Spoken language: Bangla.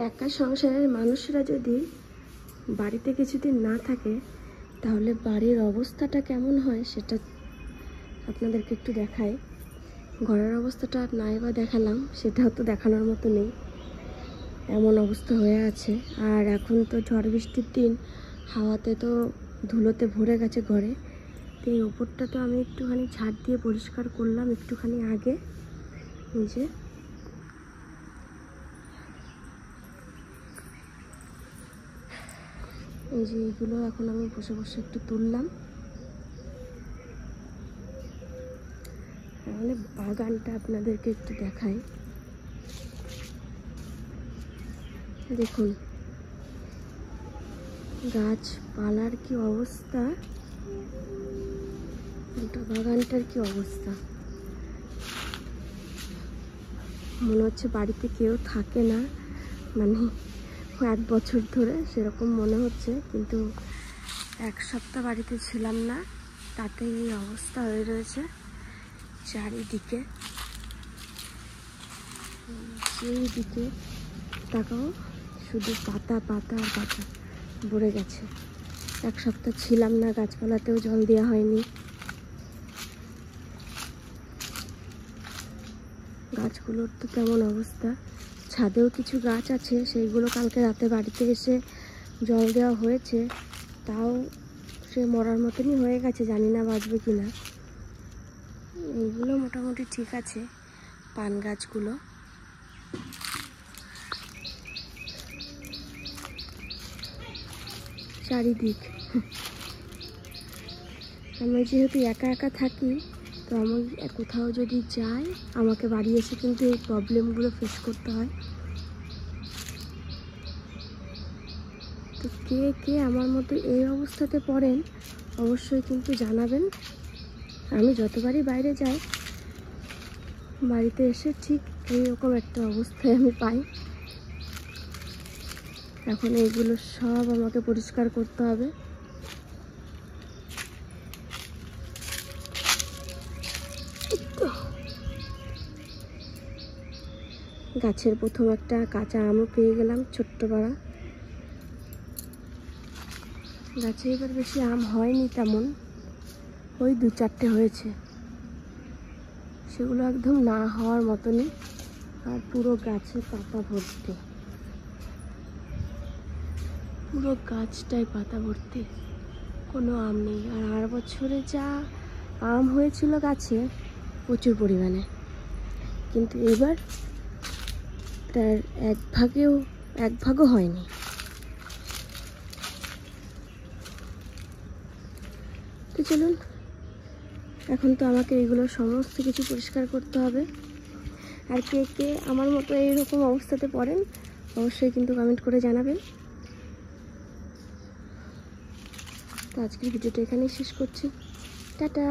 একা সংসারের মানুষরা যদি বাড়িতে কিছুদিন না থাকে তাহলে বাড়ির অবস্থাটা কেমন হয় সেটা আপনাদেরকে একটু দেখাই। ঘরের অবস্থাটা নাই বা দেখালাম, সেটাও তো দেখানোর মতো নেই, এমন অবস্থা হয়ে আছে। আর এখন তো ঝড় বৃষ্টির দিন, হাওয়াতে তো ধুলোতে ভরে গেছে ঘরে। তো এই উপরটা তো আমি একটুখানি ঝাড় দিয়ে পরিষ্কার করলাম একটুখানি আগে। যে এই যে এইগুলো এখন আমি বসে বসে একটু তুললাম। তাহলে বাগানটা আপনাদেরকে একটু দেখাই। দেখুন গাছপালার কি অবস্থা, গোটা বাগানটার কি অবস্থা। মনে হচ্ছে বাড়িতে কেউ থাকে না, মানে 1 বছর ধরে সেরকম মনে হচ্ছে। কিন্তু 1 সপ্তাহ বাড়িতে ছিলাম না, তাতে এই অবস্থা হয়ে রয়েছে চারিদিকে। সেই দিকে তাকাও, শুধু পাতা পাতা আর পাতা ভরে গেছে। 1 সপ্তাহ ছিলাম না, গাছপালাতেও জল দেওয়া হয়নি। গাছগুলোর তো কেমন অবস্থা। ছাদেও কিছু গাছ আছে, সেইগুলো কালকে রাতে বাড়িতে এসে জল দেওয়া হয়েছে, তাও সে মরার মতনই হয়ে গেছে, জানি না বাঁচবে কিনা। এইগুলো মোটামুটি ঠিক আছে, পান গাছগুলো। চারিদিক আমি যেহেতু একা একা থাকি, তো আমি কোথাও যদি যাই আমাকে বাড়ি এসে কিন্তু এই প্রবলেমগুলো ফেস করতে হয়। তো কে কে আমার মতো এই অবস্থাতে পড়েন অবশ্যই কিন্তু জানাবেন। আমি যতবারই বাইরে যাই, বাড়িতে এসে ঠিক এইরকম একটা অবস্থায় আমি পাই। এখন এইগুলো সব আমাকে পরিষ্কার করতে হবে। গাছের প্রথম একটা কাঁচা আমও পেয়ে গেলাম, ছোট্ট পাড়া গাছে। এবার বেশি আম হয়নি তেমন, ওই 2-4টে হয়েছে, সেগুলো একদম না হওয়ার মতনই। আর পুরো গাছে পাতা ভর্তি, পুরো গাছটাই পাতা ভর্তি, কোনো আম নেই। আর বছরে যা আম হয়েছিল গাছে প্রচুর পরিমাণে, কিন্তু এবার তার 1 ভাগও হয়নি। তো চলুন, এখন তো আমাকে এগুলো সমস্ত কিছু পরিষ্কার করতে হবে। আর কে কে আমার মতো এইরকম অবস্থাতে পড়েন অবশ্যই কিন্তু কমেন্ট করে জানাবেন। তো আজকের ভিডিওটা এখানেই শেষ করছি, টাটা।